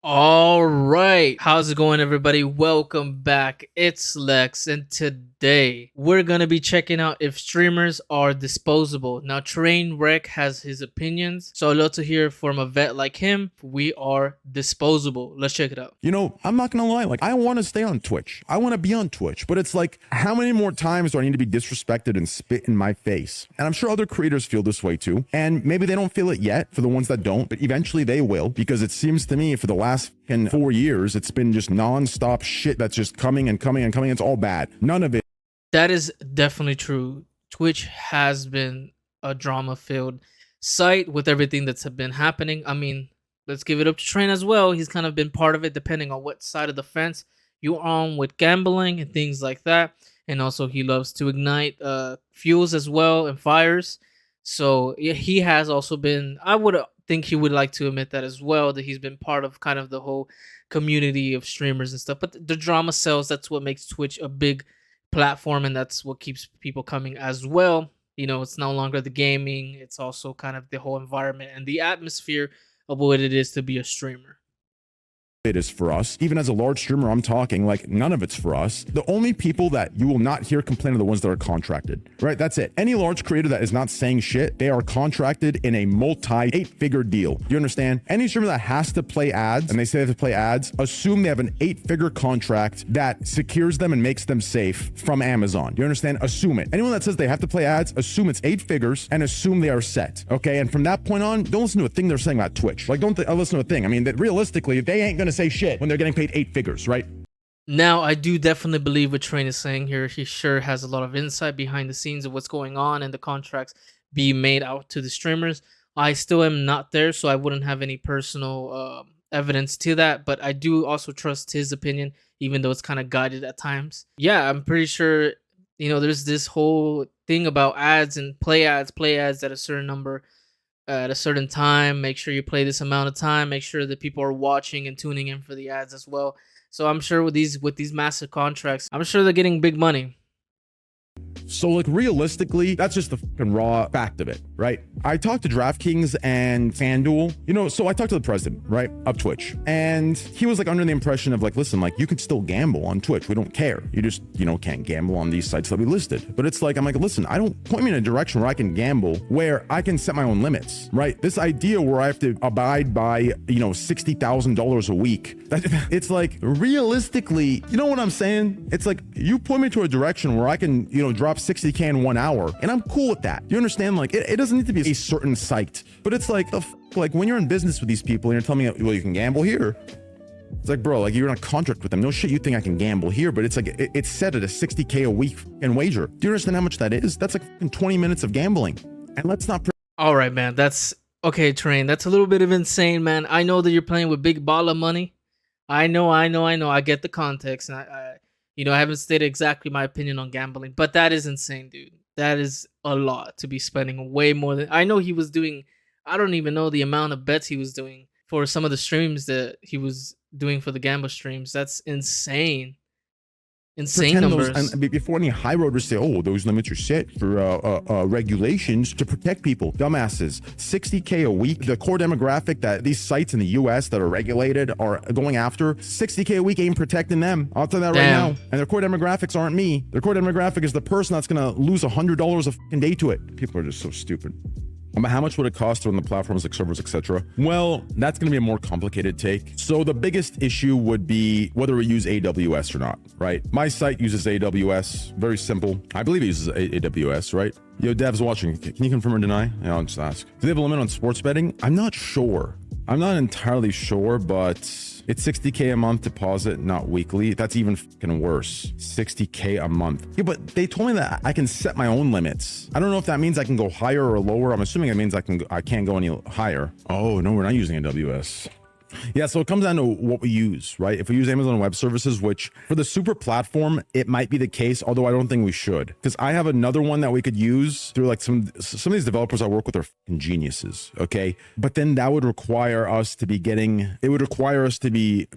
All right, how's it going, everybody? Welcome back. It's Lex, and today we're gonna be checking out if streamers are disposable. Now, Trainwreck has his opinions, so I'd love to hear from a vet like him. We are disposable. Let's check it out. You know, I'm not gonna lie, like I want to stay on Twitch. I want to be on Twitch, but it's like, how many more times do I need to be disrespected and spit in my face? And I'm sure other creators feel this way too. And maybe they don't feel it yet for the ones that don't, but eventually they will, because it seems to me for the last 4 years, it's been just non-stop shit that's just coming and coming and coming. It's all bad. None of it. That is definitely true. Twitch has been a drama-filled site with everything that's been happening. I mean, let's give it up to Train as well. He's kind of been part of it, depending on what side of the fence you're on with gambling and things like that. And also, he loves to ignite fuels as well and fires. So yeah, he has also been. I would think he would like to admit that as well, that he's been part of kind of the whole community of streamers and stuff. But the drama sells. That's what makes Twitch a big platform, and that's what keeps people coming as well. You know, it's no longer the gaming, it's also kind of the whole environment and the atmosphere of what it is to be a streamer. It is for us. Even as a large streamer, I'm talking like none of it's for us. The only people that you will not hear complain are the ones that are contracted, right? That's it. Any large creator that is not saying shit, they are contracted in a multi 8-figure deal. You understand? Any streamer that has to play ads, and they say they have to play ads, assume they have an 8-figure contract that secures them and makes them safe from Amazon. You understand? Assume it. Anyone that says they have to play ads, assume it's 8 figures and assume they are set. Okay. And from that point on, don't listen to a thing they're saying about Twitch. Like, don't listen to a thing. I mean, that realistically, they ain't gonna say shit when they're getting paid 8 figures, right? Now, I do definitely believe what Train is saying here. He sure has a lot of insight behind the scenes of what's going on and the contracts being made out to the streamers. I still am not there, so I wouldn't have any personal evidence to that, but I do also trust his opinion, even though it's kind of guided at times. Yeah, I'm pretty sure, you know, there's this whole thing about ads and play ads at a certain number at a certain time. Make sure you play this amount of time. Make sure that people are watching and tuning in for the ads as well. So I'm sure with these massive contracts, I'm sure they're getting big money. So, like, realistically, that's just the fucking raw fact of it, right? I talked to DraftKings and FanDuel, you know, so I talked to the president, right, of Twitch, and he was like under the impression of like, listen, like, you can still gamble on Twitch. We don't care. You just, you know, can't gamble on these sites that we listed. But it's like, I'm like, listen, I don't point me in a direction where I can gamble, where I can set my own limits, right? This idea where I have to abide by, you know, $60,000 a week, it's like, realistically, you know what I'm saying? It's like, you point me to a direction where I can, you know, drop 60K in 1 hour, and I'm cool with that. You understand? Like, it doesn't need to be a certain site, but it's like, like when you're in business with these people and you're telling me, well, you can gamble here. It's like, bro, like, you're in a contract with them. No shit, you think I can gamble here, but it's like, it's set at a 60K a week and wager. Do you understand how much that is? That's like 20 minutes of gambling. And let's not. All right, man. That's okay, Train. That's a little bit of insane, man. I know that you're playing with big ball of money. I know. I get the context, and you know, I haven't stated exactly my opinion on gambling, but that is insane, dude. That is a lot to be spending way more than I know he was doing. I don't even know the amount of bets he was doing for some of the streams that he was doing for the gamble streams. That's insane. Insane numbers. And before any high roaders say, oh, those limits are set for regulations to protect people. Dumbasses. 60K a week. The core demographic that these sites in the US that are regulated are going after, 60K a week ain't protecting them. I'll tell you that right now. And their core demographics aren't me. Their core demographic is the person that's going to lose $100 a fucking day to it. People are just so stupid. How much would it cost on the platforms like servers, etc.? Well, that's going to be a more complicated take. So the biggest issue would be whether we use AWS or not, right? My site uses AWS. Very simple. I believe it uses AWS, right? Yo, devs watching, can you confirm or deny? Yeah, I'll just ask. Do they have a limit on sports betting? I'm not sure. I'm not entirely sure, but it's 60K a month deposit, not weekly. That's even fucking worse. 60K a month. Yeah, but they told me that I can set my own limits. I don't know if that means I can go higher or lower. I'm assuming it means I can't go any higher. Oh, no, we're not using AWS. Yeah, so it comes down to what we use, right? If we use Amazon Web Services, which for the super platform, it might be the case, although I don't think we should. Because I have another one that we could use through like some of these developers I work with are fucking geniuses, okay? But then that would require us to be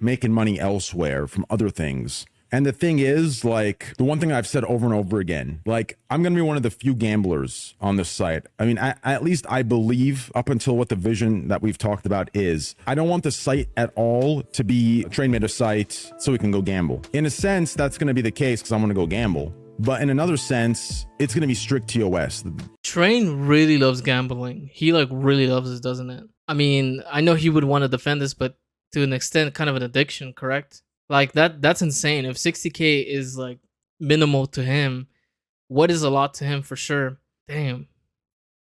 making money elsewhere from other things. And the thing is, like, the one thing I've said over and over again, like, I'm going to be one of the few gamblers on this site. I mean, at least I believe up until what the vision that we've talked about is. I don't want the site at all to be Train made a site so we can go gamble. In a sense, that's going to be the case because I want to go gamble. But in another sense, it's going to be strict TOS. Train really loves gambling. He like really loves it, doesn't it? I mean, I know he would want to defend this, but to an extent, kind of an addiction, correct? Like that's insane. If 60K is like minimal to him, what is a lot to him for sure? Damn.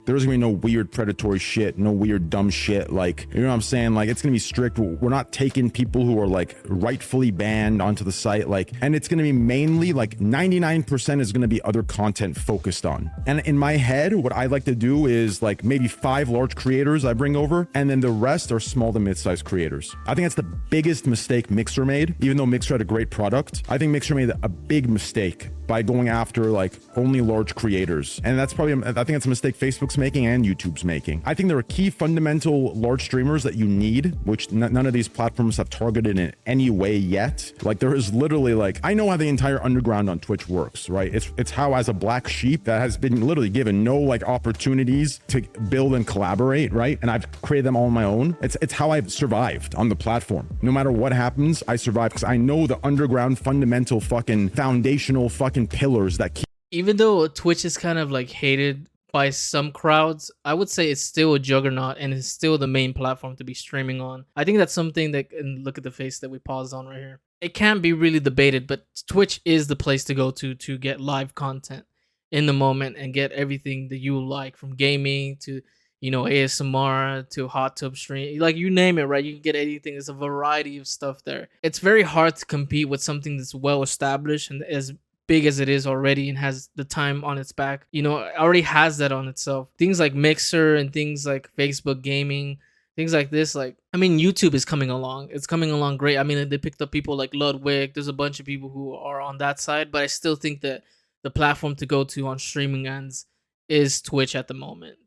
There's gonna be no weird predatory shit, no weird dumb shit. Like, you know what I'm saying? Like, it's gonna be strict. We're not taking people who are like rightfully banned onto the site. Like, and it's gonna be mainly like 99% is gonna be other content focused on. And in my head, what I like to do is like maybe 5 large creators I bring over, and then the rest are small to mid-sized creators. I think that's the biggest mistake Mixer made. Even though Mixer had a great product, I think Mixer made a big mistake by going after like only large creators. And that's probably, I think it's a mistake Facebook's making and YouTube's making. I think there are key fundamental large streamers that you need, which none of these platforms have targeted in any way yet. Like, there is literally like, I know how the entire underground on Twitch works, right? It's how, as a black sheep that has been literally given no like opportunities to build and collaborate, right? And I've created them all on my own. It's how I've survived on the platform. No matter what happens, I survive because I know the underground fundamental fucking foundational fucking pillars that keep. Even though Twitch is kind of like hated by some crowds, I would say it's still a juggernaut and it's still the main platform to be streaming on. I think that's something that, and look at the face that we paused on right here. It can't be really debated, but Twitch is the place to go to get live content in the moment and get everything that you like, from gaming to, you know, ASMR to hot tub stream, like you name it, right? You can get anything. There's a variety of stuff there. It's very hard to compete with something that's well established and as big as it is already and has the time on its back. You know, it already has that on itself. Things like Mixer and things like Facebook gaming, things like this. Like, I mean, YouTube is coming along. It's coming along great. I mean, they picked up people like Ludwig. There's a bunch of people who are on that side, but I still think that the platform to go to on streaming ends is Twitch at the moment.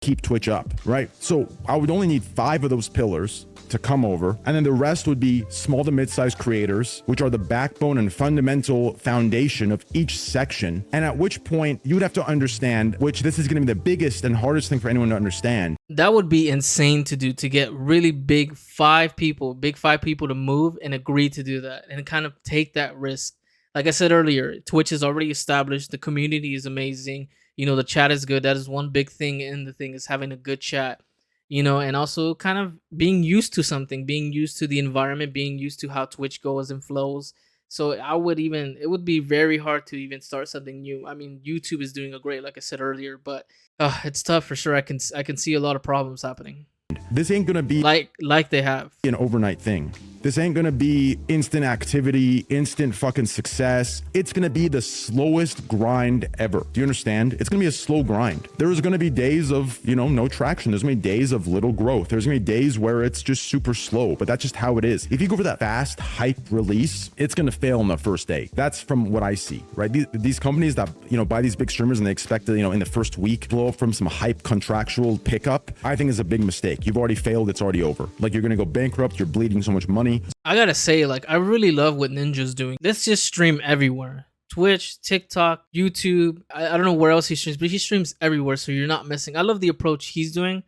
Keep Twitch up, right? So I would only need 5 of those pillars to come over, and then the rest would be small to mid-sized creators, which are the backbone and fundamental foundation of each section. And at which point you would have to understand, which this is going to be the biggest and hardest thing for anyone to understand. That would be insane to do, to get really big 5 people to move and agree to do that and kind of take that risk. Like I said earlier, Twitch is already established. The community is amazing. You know, the chat is good. That is one big thing in the thing, is having a good chat, you know, and also kind of being used to something, being used to the environment, being used to how Twitch goes and flows. So it would be very hard to even start something new. I mean, YouTube is doing a great, like I said earlier, but it's tough for sure. I can see a lot of problems happening. This ain't gonna be like they have an overnight thing. This ain't gonna be instant activity, instant fucking success. It's gonna be the slowest grind ever. Do you understand? It's gonna be a slow grind. There's gonna be days of, you know, no traction. There's gonna be days of little growth. There's gonna be days where it's just super slow, but that's just how it is. If you go for that fast hype release, it's gonna fail on the first day. That's from what I see, right? These companies that, you know, buy these big streamers and they expect to, you know, in the first week blow up from some hype contractual pickup, I think is a big mistake. You've already failed. It's already over. Like, you're gonna go bankrupt. You're bleeding so much money. I gotta say, like, I really love what Ninja's doing. Let's just stream everywhere. Twitch, TikTok, YouTube. I don't know where else he streams, but he streams everywhere, so you're not missing. I love the approach he's doing.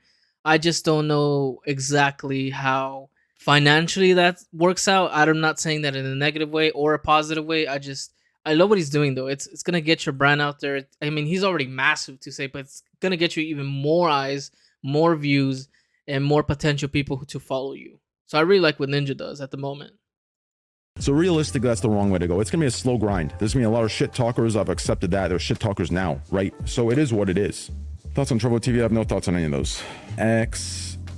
I just don't know exactly how financially that works out. I'm not saying that in a negative way or a positive way. I love what he's doing, though. It's gonna get your brand out there. I mean, he's already massive to say, but it's gonna get you even more eyes, more views, and more potential people to follow you. So I really like what Ninja does at the moment. So realistically, that's the wrong way to go. It's gonna be a slow grind. There's gonna be a lot of shit talkers. I've accepted that. There's shit talkers now, right? So it is what it is. Thoughts on Trainwreckstv? I have no thoughts on any of those.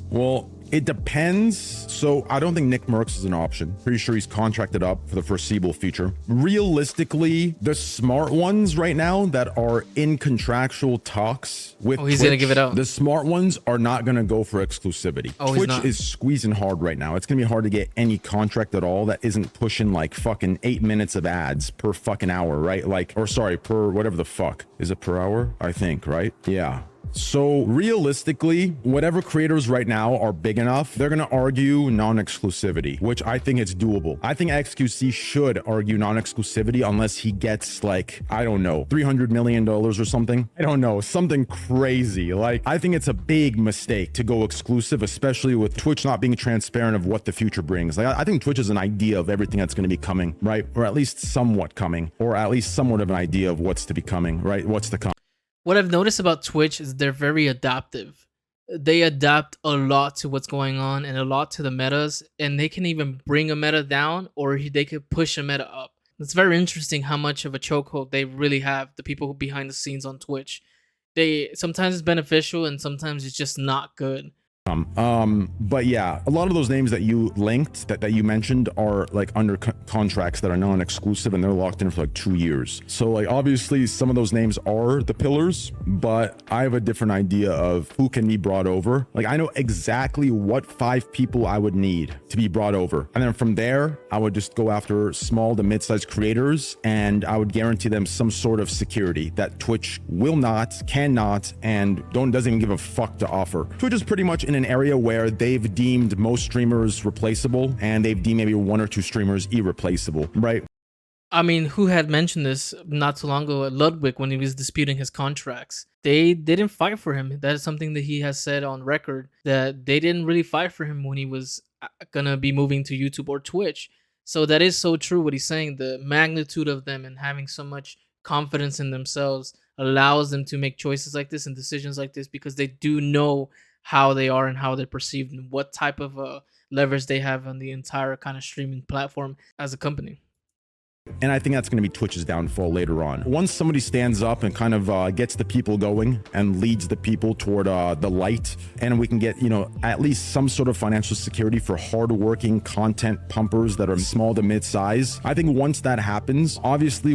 Well, it depends. So I don't think Nick Merckx is an option. Pretty sure he's contracted up for the foreseeable future. Realistically, the smart ones right now that are in contractual talks with he's Twitch, gonna give it out. The smart ones are not gonna go for exclusivity. Twitch is squeezing hard right now. It's gonna be hard to get any contract at all that isn't pushing like fucking 8 minutes of ads per fucking hour, right? Like, or sorry, per whatever the fuck. Is it per hour? I think, right? Yeah. So realistically, whatever creators right now are big enough, they're going to argue non-exclusivity, which I think it's doable. I think XQC should argue non-exclusivity unless he gets like, I don't know, $300 million or something. I don't know, something crazy. Like, I think it's a big mistake to go exclusive, especially with Twitch not being transparent of what the future brings. Like, I think Twitch is an idea of everything that's going to be coming, right? Or at least somewhat coming, or at least somewhat of an idea of what's to be coming, right? What's to come. What I've noticed about Twitch is they're very adaptive. They adapt a lot to what's going on and a lot to the metas, and they can even bring a meta down or they could push a meta up. It's very interesting how much of a chokehold they really have, the people who behind the scenes on Twitch. They sometimes it's beneficial and sometimes it's just not good. But yeah, a lot of those names that you linked, that you mentioned, are like under contracts that are non-exclusive and they're locked in for like 2 years. So like obviously some of those names are the pillars, but I have a different idea of who can be brought over. Like I know exactly what 5 people I would need to be brought over, and then from there I would just go after small to mid-sized creators and I would guarantee them some sort of security that Twitch will not, cannot, and doesn't even give a fuck to offer. Twitch is pretty much in an area where they've deemed most streamers replaceable and they've deemed maybe 1 or 2 streamers irreplaceable, right? I mean, who had mentioned this not too long ago? Ludwig, when he was disputing his contracts, they didn't fight for him. That is something that he has said on record, that they didn't really fight for him when he was gonna be moving to YouTube or Twitch. So that is so true what he's saying. The magnitude of them and having so much confidence in themselves allows them to make choices like this and decisions like this because they do know how they are and how they're perceived and what type of leverage they have on the entire kind of streaming platform as a company. And I think that's going to be Twitch's downfall later on. Once somebody stands up and kind of gets the people going and leads the people toward the light, and we can get, you know, at least some sort of financial security for hardworking content pumpers that are small to mid-size. I think once that happens, obviously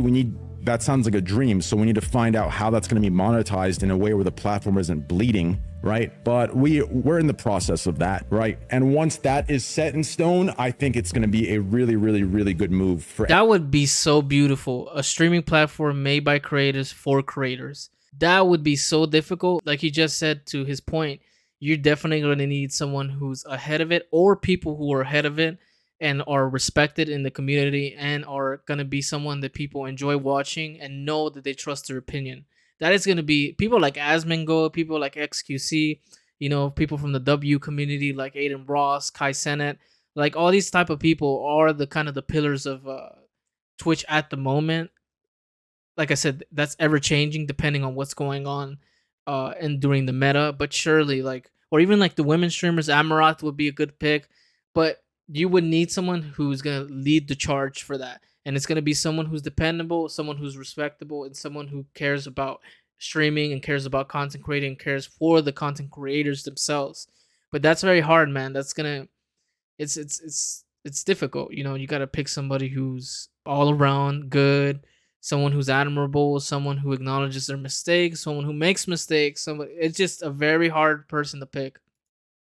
that sounds like a dream. So we need to find out how that's going to be monetized in a way where the platform isn't bleeding, right? But we're in the process of that, right? And once that is set in stone, I think it's going to be a really, really, really good move for. That would be so beautiful. A streaming platform made by creators for creators. That would be so difficult. Like he just said, to his point, you're definitely going to need someone who's ahead of it, or people who are ahead of it and are respected in the community and are going to be someone that people enjoy watching and know that they trust their opinion. That is going to be people like Asmongo, people like XQC, you know, people from the W community like Aiden Ross, Kai Sennett, like all these type of people are the kind of the pillars of Twitch at the moment. Like I said, that's ever changing depending on what's going on and during the meta. But surely, like, or even like the women streamers, Amaranth would be a good pick. But you would need someone who's gonna lead the charge for that, and it's gonna be someone who's dependable, someone who's respectable, and someone who cares about streaming and cares about content creating and cares for the content creators themselves. But that's very hard, man. That's gonna it's difficult. You know, you gotta pick somebody who's all around good, someone who's admirable, someone who acknowledges their mistakes, someone who makes mistakes. Someone, it's just a very hard person to pick.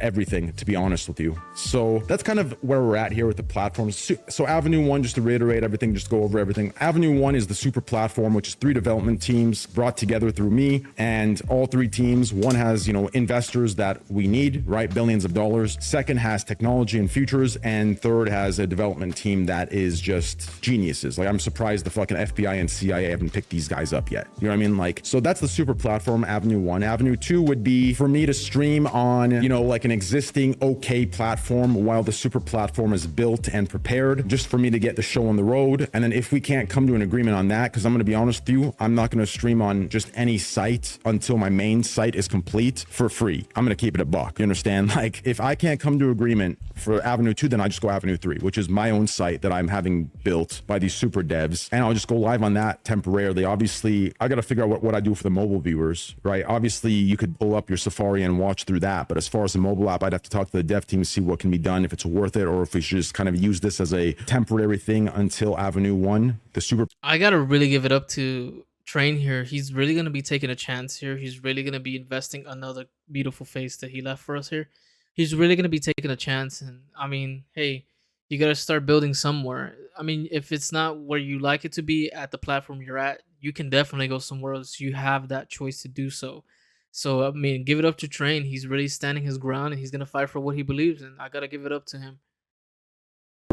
Everything, to be honest with you. So that's kind of where we're at here with the platforms. So Avenue 1, just to reiterate everything, just go over everything. Avenue 1 is the super platform, which is 3 development teams brought together through me, and all 3 teams. One has, you know, investors that we need, right? Billions of dollars. Second has technology and futures, and third has a development team that is just geniuses. Like, I'm surprised the fucking FBI and CIA haven't picked these guys up yet. You know what I mean? Like, so that's the super platform, Avenue 1. Avenue 2 would be for me to stream on, you know, like an existing okay platform while the super platform is built and prepared, just for me to get the show on the road. And then if we can't come to an agreement on that, because I'm going to be honest with you, I'm not going to stream on just any site until my main site is complete for free. I'm going to keep it a buck. You understand? Like, if I can't come to agreement for Avenue 2, then I just go Avenue 3, which is my own site that I'm having built by these super devs, and I'll just go live on that temporarily. Obviously, I got to figure out what I do for the mobile viewers, right? Obviously, you could pull up your Safari and watch through that, but as far as the mobile app, I'd have to talk to the dev team to see what can be done, if it's worth it, or if we should just kind of use this as a temporary thing until Avenue 1, the super. I gotta really give it up to Train here. He's really gonna be taking a chance here. He's really gonna be investing another beautiful face that he left for us here. He's really gonna be taking a chance, and I mean, hey, you gotta start building somewhere. I mean, if it's not where you like it to be at the platform you're at, you can definitely go somewhere else. You have that choice to do so. So I mean, give it up to Train. He's really standing his ground and he's gonna fight for what he believes in. I gotta give it up to him.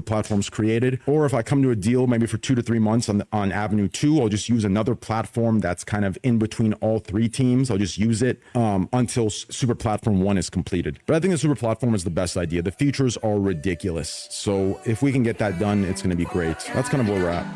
Platforms created, or if I come to a deal maybe for 2 to 3 months on Avenue 2, I'll just use another platform that's kind of in between all three teams. I'll just use it until Super Platform 1 is completed. But I think the Super Platform is the best idea. The features are ridiculous, so if we can get that done, it's going to be great. That's kind of where we're at.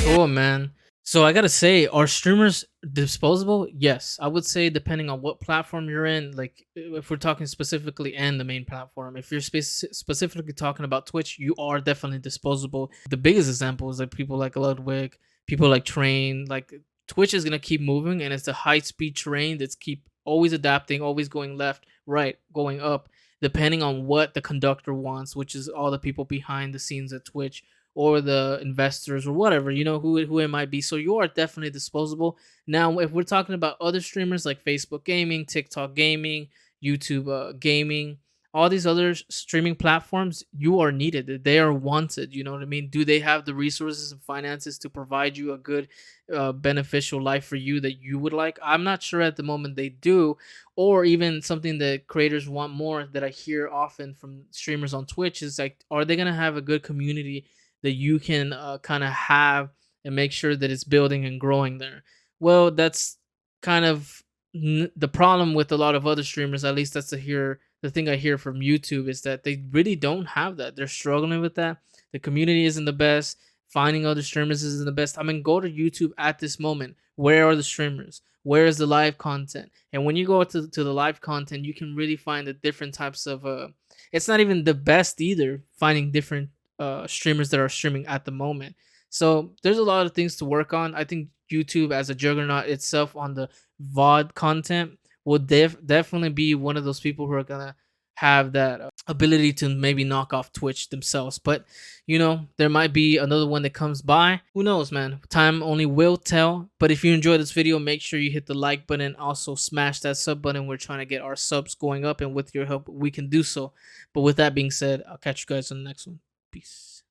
Cool, man. So I gotta say, are streamers disposable? Yes, I would say depending on what platform you're in. Like if we're talking specifically and the main platform, if you're specifically talking about Twitch, you are definitely disposable. The biggest example is like people like Ludwig, people like Train. Like Twitch is gonna keep moving, and it's a high-speed train that's keep always adapting, always going left, right, going up, depending on what the conductor wants, which is all the people behind the scenes at Twitch or the investors or whatever, you know, who it might be. So you are definitely disposable. Now, if we're talking about other streamers like Facebook Gaming, TikTok Gaming, YouTube Gaming, all these other streaming platforms, you are needed. They are wanted. You know what I mean? Do they have the resources and finances to provide you a good, beneficial life for you that you would like? I'm not sure at the moment they do, or even something that creators want more that I hear often from streamers on Twitch is like, are they gonna have a good community that you can kind of have and make sure that it's building and growing there? Well, that's kind of the problem with a lot of other streamers. At least that's the thing I hear from YouTube is that they really don't have that. They're struggling with that. The community isn't the best. Finding other streamers isn't the best. I mean, go to YouTube at this moment. Where are the streamers? Where is the live content? And when you go to the live content, you can really find the different types of it's not even the best either, finding different streamers that are streaming at the moment. So there's a lot of things to work on. I think YouTube as a juggernaut itself on the VOD content will definitely be one of those people who are gonna have that ability to maybe knock off Twitch themselves. But you know, there might be another one that comes by. Who knows, man? Time only will tell. But if you enjoyed this video, make sure you hit the like button. Also, smash that sub button. We're trying to get our subs going up, and with your help, we can do so. But with that being said, I'll catch you guys on the next one. Peace.